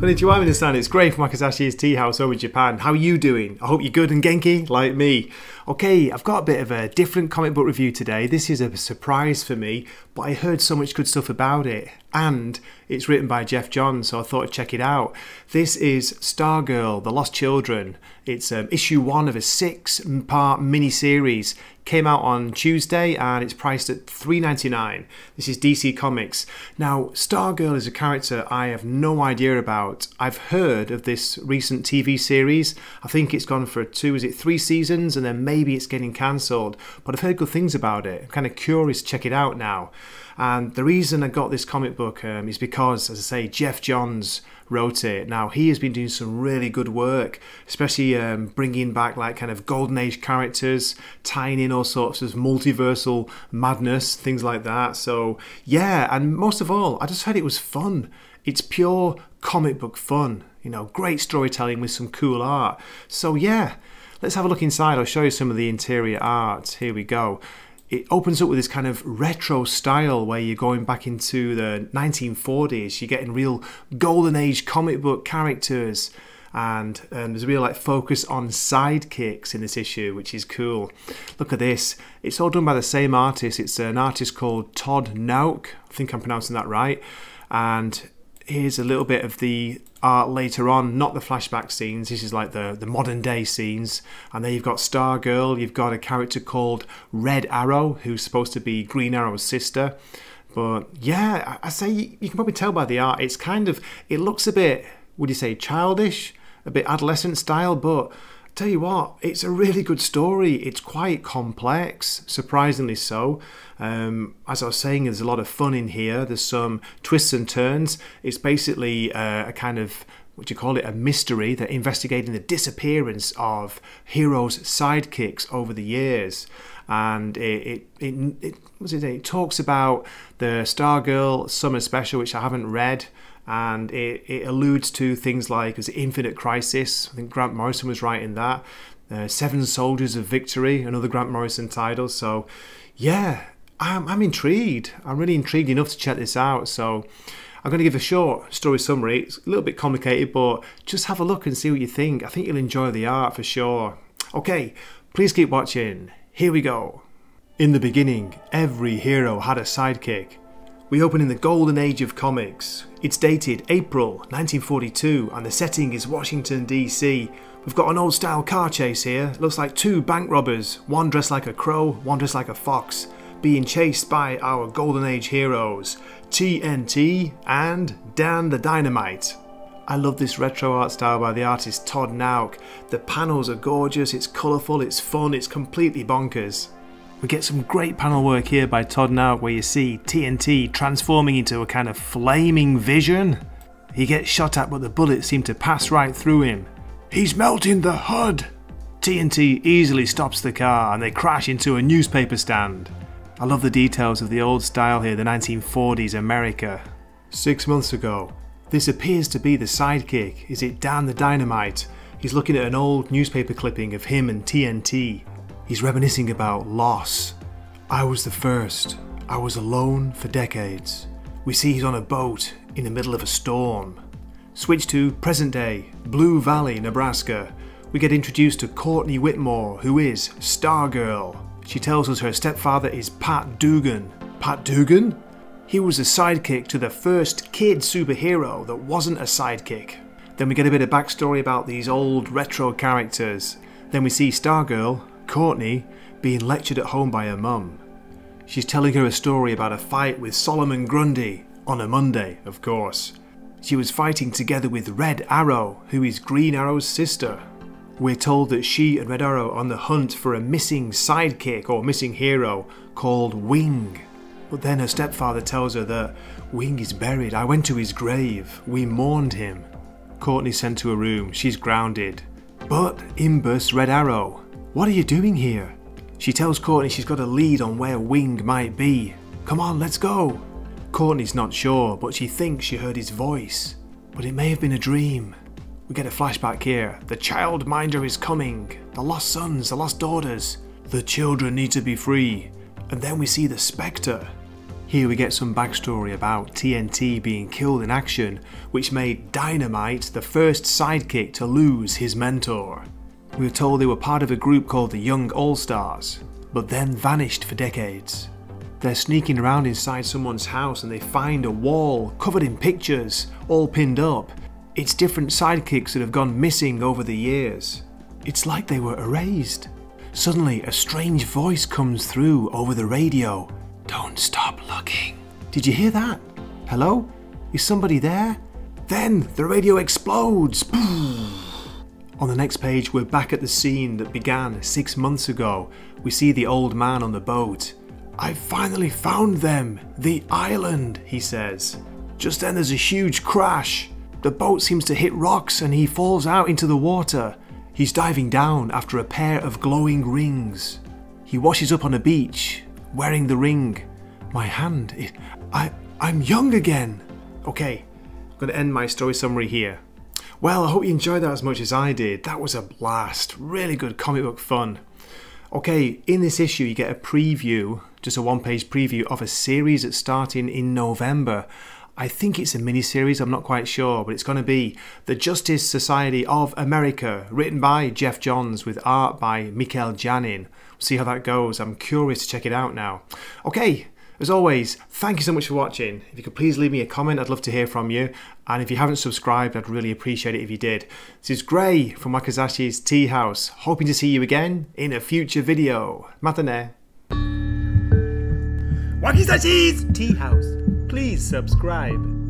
Konnichiwa, minasan. It's Gray from Wakasashi's Tea House over in Japan. How are you doing? I hope you're good and genki, like me. Okay, I've got a bit of a different comic book review today. This is a surprise for me, but I heard so much good stuff about it. And it's written by Geoff Johns, so I thought I'd check it out. This is Stargirl, The Lost Children. It's issue 1 of a 6-part mini-series. Came out on Tuesday and it's priced at $3.99. This is DC Comics. Now, Stargirl is a character I have no idea about. I've heard of this recent TV series. I think it's gone for 3 seasons, and then maybe it's getting cancelled. But I've heard good things about it. I'm kind of curious to check it out now. And the reason I got this comic book is because, as I say, Geoff Johns wrote it. Now, he has been doing some really good work, especially bringing back like kind of golden age characters, tying in all sorts of multiversal madness, things like that. So yeah, and most of all, I just heard it was fun. It's pure comic book fun, you know, great storytelling with some cool art. So yeah, let's have a look inside. I'll show you some of the interior art. Here we go. It opens up with this kind of retro style where you're going back into the 1940s. You're getting real golden age comic book characters, and there's a real like focus on sidekicks in this issue, which is cool. Look at this. It's all done by the same artist. It's an artist called Todd Nauck. I think I'm pronouncing that right. And here's a little bit of the art later on, not the flashback scenes. This is like the modern day scenes. And there you've got Stargirl. You've got a character called Red Arrow, who's supposed to be Green Arrow's sister. But yeah, I say you can probably tell by the art. It's kind of, it looks a bit, would you say childish, a bit adolescent style, but tell you what, it's a really good story. It's quite complex, surprisingly so. As I was saying, there's a lot of fun in here. There's some twists and turns. It's basically a kind of, what do you call it, a mystery. They're investigating the disappearance of heroes' sidekicks over the years. And it talks about the Stargirl Summer Special, which I haven't read. And it alludes to things like Infinite Crisis. I think Grant Morrison was writing that. 7 Soldiers of Victory, another Grant Morrison title. So yeah, I'm intrigued. I'm really intrigued enough to check this out. So I'm going to give a short story summary. It's a little bit complicated, but just have a look and see what you think. I think you'll enjoy the art for sure. Okay, please keep watching. Here we go. In the beginning, every hero had a sidekick. We open in the golden age of comics. It's dated April 1942 and the setting is Washington DC. We've got an old style car chase here. It looks like 2 bank robbers, one dressed like a crow, one dressed like a fox, being chased by our golden age heroes, TNT and Dan the Dynamite. I love this retro art style by the artist Todd Nauck. The panels are gorgeous, it's colourful, it's fun, it's completely bonkers. We get some great panel work here by Todd Nauck where you see TNT transforming into a kind of flaming vision. He gets shot at but the bullets seem to pass right through him. He's melting the hood! TNT easily stops the car and they crash into a newspaper stand. I love the details of the old style here, the 1940s America. 6 months ago, this appears to be the sidekick. Is it Dan the Dynamite? He's looking at an old newspaper clipping of him and TNT. He's reminiscing about loss. I was the first. I was alone for decades. We see he's on a boat in the middle of a storm. Switch to present day, Blue Valley, Nebraska. We get introduced to Courtney Whitmore, who is Stargirl. She tells us her stepfather is Pat Dugan. Pat Dugan? He was a sidekick to the first kid superhero that wasn't a sidekick. Then we get a bit of backstory about these old retro characters. Then we see Stargirl, Courtney, being lectured at home by her mum. She's telling her a story about a fight with Solomon Grundy, on a Monday, of course. She was fighting together with Red Arrow, who is Green Arrow's sister. We're told that she and Red Arrow are on the hunt for a missing sidekick or missing hero called Wing. But then her stepfather tells her that Wing is buried. I went to his grave. We mourned him. Courtney's sent to a room. She's grounded. But in bursts Red Arrow. What are you doing here? She tells Courtney she's got a lead on where Wing might be. Come on, let's go. Courtney's not sure, but she thinks she heard his voice. But it may have been a dream. We get a flashback here. The childminder is coming. The lost sons, the lost daughters. The children need to be free. And then we see the Spectre. Here we get some backstory about TNT being killed in action, which made Dynamite the first sidekick to lose his mentor. We were told they were part of a group called the Young All-Stars, but then vanished for decades. They're sneaking around inside someone's house and they find a wall covered in pictures, all pinned up. It's different sidekicks that have gone missing over the years. It's like they were erased. Suddenly, a strange voice comes through over the radio. Don't stop looking. Did you hear that? Hello? Is somebody there? Then the radio explodes. Boom. On the next page, we're back at the scene that began 6 months ago. We see the old man on the boat. "I've finally found them, the island," he says. Just then there's a huge crash. The boat seems to hit rocks and he falls out into the water. He's diving down after a pair of glowing rings. He washes up on a beach, wearing the ring. My hand, I'm young again. Okay, I'm going to end my story summary here. Well, I hope you enjoyed that as much as I did. That was a blast. Really good comic book fun. Okay, in this issue you get a preview, just a one-page preview of a series that's starting in November. I think it's a mini-series, I'm not quite sure, but it's going to be The Justice Society of America, written by Geoff Johns with art by Mikel Janin. We'll see how that goes. I'm curious to check it out now. Okay, as always, thank you so much for watching. If you could please leave me a comment, I'd love to hear from you. And if you haven't subscribed, I'd really appreciate it if you did. This is Gray from Wakazashi's Tea House, hoping to see you again in a future video. Matane. Wakazashi's Tea House. Please subscribe.